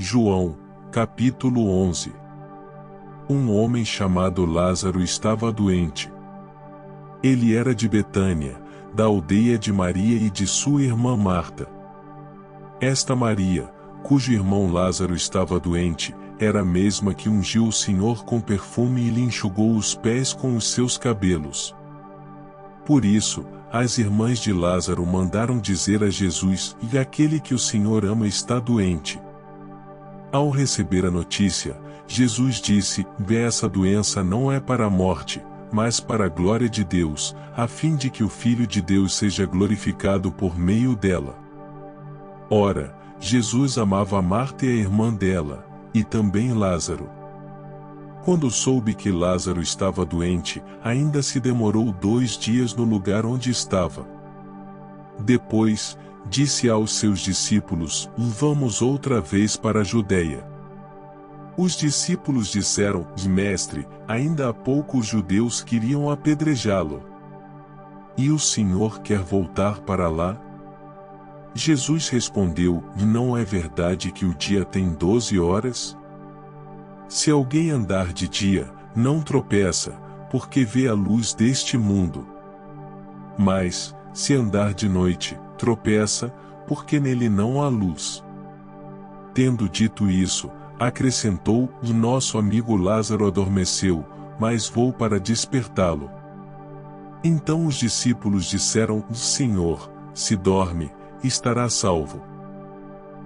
João, capítulo 11. Um homem chamado Lázaro estava doente. Ele era de Betânia, da aldeia de Maria e de sua irmã Marta. Esta Maria, cujo irmão Lázaro estava doente, era a mesma que ungiu o Senhor com perfume e lhe enxugou os pés com os seus cabelos. Por isso, as irmãs de Lázaro mandaram dizer a Jesus: "E aquele que o Senhor ama está doente." Ao receber a notícia, Jesus disse: "Essa doença não é para a morte, mas para a glória de Deus, a fim de que o Filho de Deus seja glorificado por meio dela." Ora, Jesus amava Marta e a irmã dela, e também Lázaro. Quando soube que Lázaro estava doente, ainda se demorou 2 dias no lugar onde estava. Depois, disse aos seus discípulos: "Vamos outra vez para a Judeia." Os discípulos disseram: "Mestre, ainda há pouco os judeus queriam apedrejá-lo. E o Senhor quer voltar para lá?" Jesus respondeu: "Não é verdade que o dia tem 12 horas? Se alguém andar de dia, não tropeça, porque vê a luz deste mundo. Mas, se andar de noite, tropeça, porque nele não há luz." Tendo dito isso, acrescentou: "Nosso amigo Lázaro adormeceu, mas vou para despertá-lo." Então os discípulos disseram: "Senhor, se dorme, estará salvo."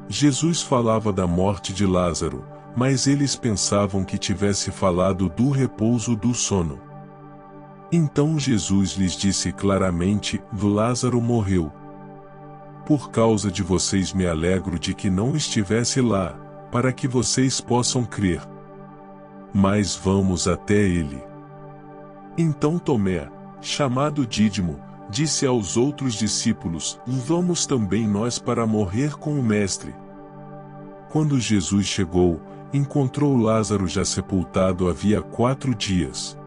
Jesus falava da morte de Lázaro, mas eles pensavam que tivesse falado do repouso do sono. Então Jesus lhes disse claramente: "Lázaro morreu. Por causa de vocês me alegro de que não estivesse lá, para que vocês possam crer. Mas vamos até ele." Então Tomé, chamado Dídimo, disse aos outros discípulos: "Vamos também nós para morrer com o Mestre." Quando Jesus chegou, encontrou Lázaro já sepultado havia 4 dias.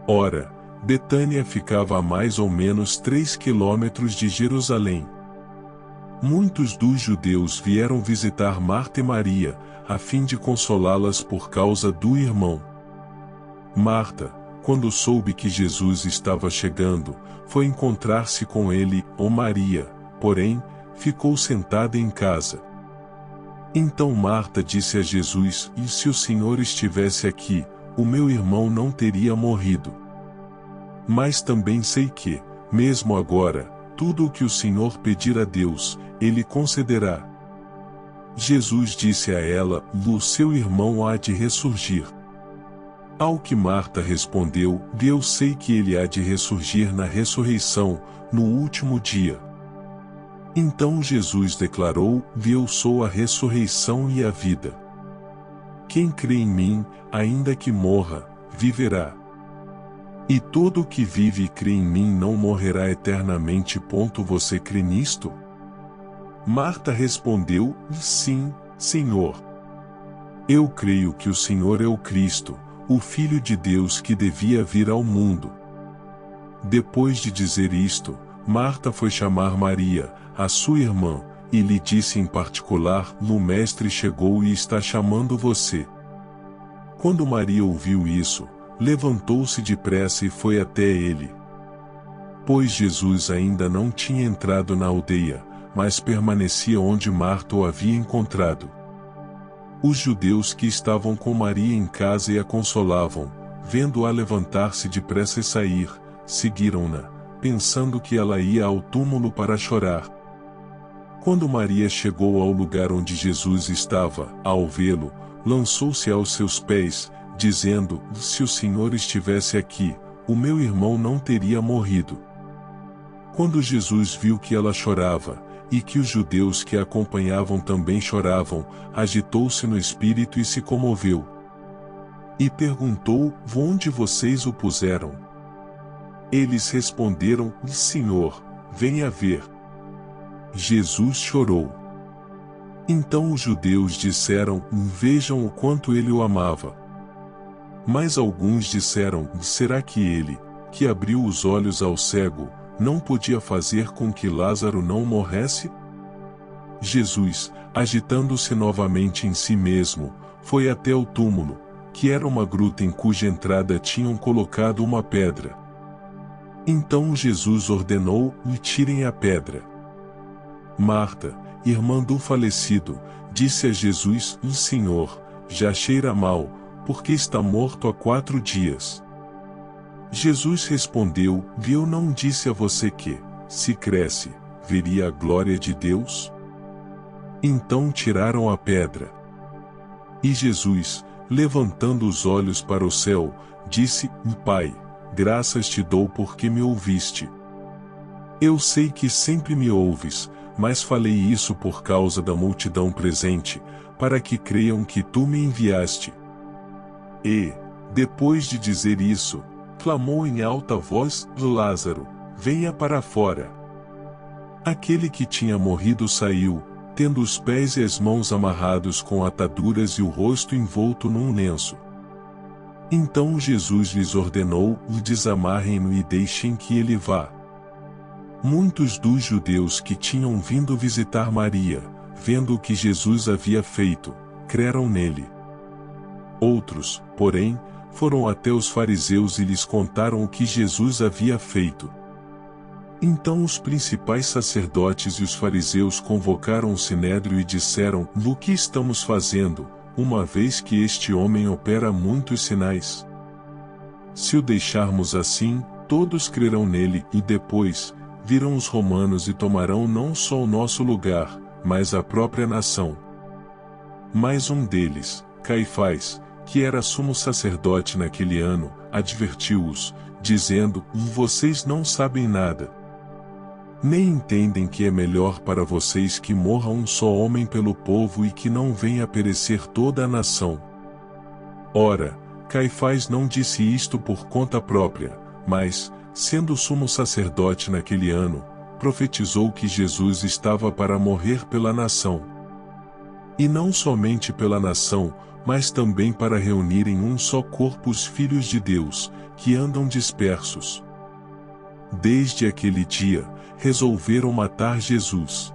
Ora, Betânia ficava a mais ou menos 3 quilômetros de Jerusalém. Muitos dos judeus vieram visitar Marta e Maria, a fim de consolá-las por causa do irmão. Marta, quando soube que Jesus estava chegando, foi encontrar-se com ele. Maria, porém, ficou sentada em casa. Então Marta disse a Jesus: "E se o Senhor estivesse aqui, o meu irmão não teria morrido. Mas também sei que, mesmo agora, tudo o que o Senhor pedir a Deus, Ele concederá." Jesus disse a ela: "O seu irmão há de ressurgir." Ao que Marta respondeu: "Eu sei que ele há de ressurgir na ressurreição, no último dia." Então Jesus declarou: "Eu sou a ressurreição e a vida. Quem crê em mim, ainda que morra, viverá. E todo o que vive e crê em mim não morrerá eternamente. Você crê nisto?" Marta respondeu: "Sim, Senhor. Eu creio que o Senhor é o Cristo, o Filho de Deus que devia vir ao mundo." Depois de dizer isto, Marta foi chamar Maria, a sua irmã, e lhe disse em particular: "O Mestre chegou e está chamando você." Quando Maria ouviu isso, levantou-se depressa e foi até ele. Pois Jesus ainda não tinha entrado na aldeia, mas permanecia onde Marta o havia encontrado. Os judeus que estavam com Maria em casa e a consolavam, vendo-a levantar-se depressa e sair, seguiram-na, pensando que ela ia ao túmulo para chorar. Quando Maria chegou ao lugar onde Jesus estava, ao vê-lo, lançou-se aos seus pés, dizendo: "Se o Senhor estivesse aqui, o meu irmão não teria morrido." Quando Jesus viu que ela chorava, e que os judeus que a acompanhavam também choravam, agitou-se no espírito e se comoveu. E perguntou: "Onde vocês o puseram?" Eles responderam: "Senhor, venha ver." Jesus chorou. Então os judeus disseram: "Vejam o quanto ele o amava." Mas alguns disseram: "Será que ele, que abriu os olhos ao cego, não podia fazer com que Lázaro não morresse?" Jesus, agitando-se novamente em si mesmo, foi até o túmulo, que era uma gruta em cuja entrada tinham colocado uma pedra. Então Jesus ordenou: lhe tirem a pedra. Marta, irmã do falecido, disse a Jesus: Senhor, já cheira mal, porque está morto há 4 dias. Jesus respondeu: eu não disse a você que, se cresce, veria a glória de Deus? Então tiraram a pedra. E Jesus, levantando os olhos para o céu, disse: Pai, graças te dou porque me ouviste. Eu sei que sempre me ouves, mas falei isso por causa da multidão presente, para que creiam que tu me enviaste. E, depois de dizer isso, clamou em alta voz: Lázaro, venha para fora. Aquele que tinha morrido saiu, tendo os pés e as mãos amarrados com ataduras e o rosto envolto num lenço. Então Jesus lhes ordenou: desamarrem-no e deixem que ele vá. Muitos dos judeus que tinham vindo visitar Maria, vendo o que Jesus havia feito, creram nele. Outros, porém, foram até os fariseus e lhes contaram o que Jesus havia feito. Então os principais sacerdotes e os fariseus convocaram o sinédrio e disseram: o que estamos fazendo, uma vez que este homem opera muitos sinais? Se o deixarmos assim, todos crerão nele, e depois, virão os romanos e tomarão não só o nosso lugar, mas a própria nação. Mas um deles, Caifás, que era sumo sacerdote naquele ano, advertiu-os, dizendo: vocês não sabem nada. Nem entendem que é melhor para vocês que morra um só homem pelo povo e que não venha a perecer toda a nação. Ora, Caifás não disse isto por conta própria, mas, sendo sumo sacerdote naquele ano, profetizou que Jesus estava para morrer pela nação. E não somente pela nação, mas também para reunir em um só corpo os filhos de Deus, que andam dispersos. Desde aquele dia, resolveram matar Jesus.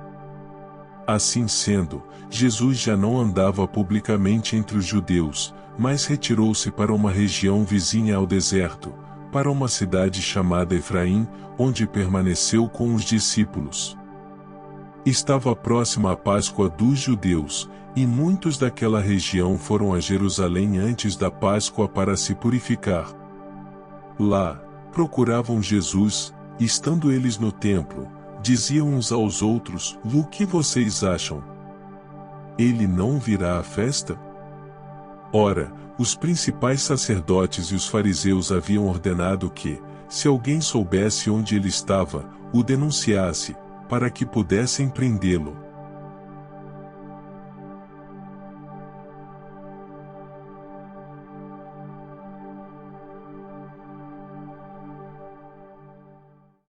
Assim sendo, Jesus já não andava publicamente entre os judeus, mas retirou-se para uma região vizinha ao deserto, para uma cidade chamada Efraim, onde permaneceu com os discípulos. Estava próxima a Páscoa dos judeus, e muitos daquela região foram a Jerusalém antes da Páscoa para se purificar. Lá, procuravam Jesus. Estando eles no templo, diziam uns aos outros: o que vocês acham? Ele não virá à festa? Ora, os principais sacerdotes e os fariseus haviam ordenado que, se alguém soubesse onde ele estava, o denunciasse, para que pudessem prendê-lo.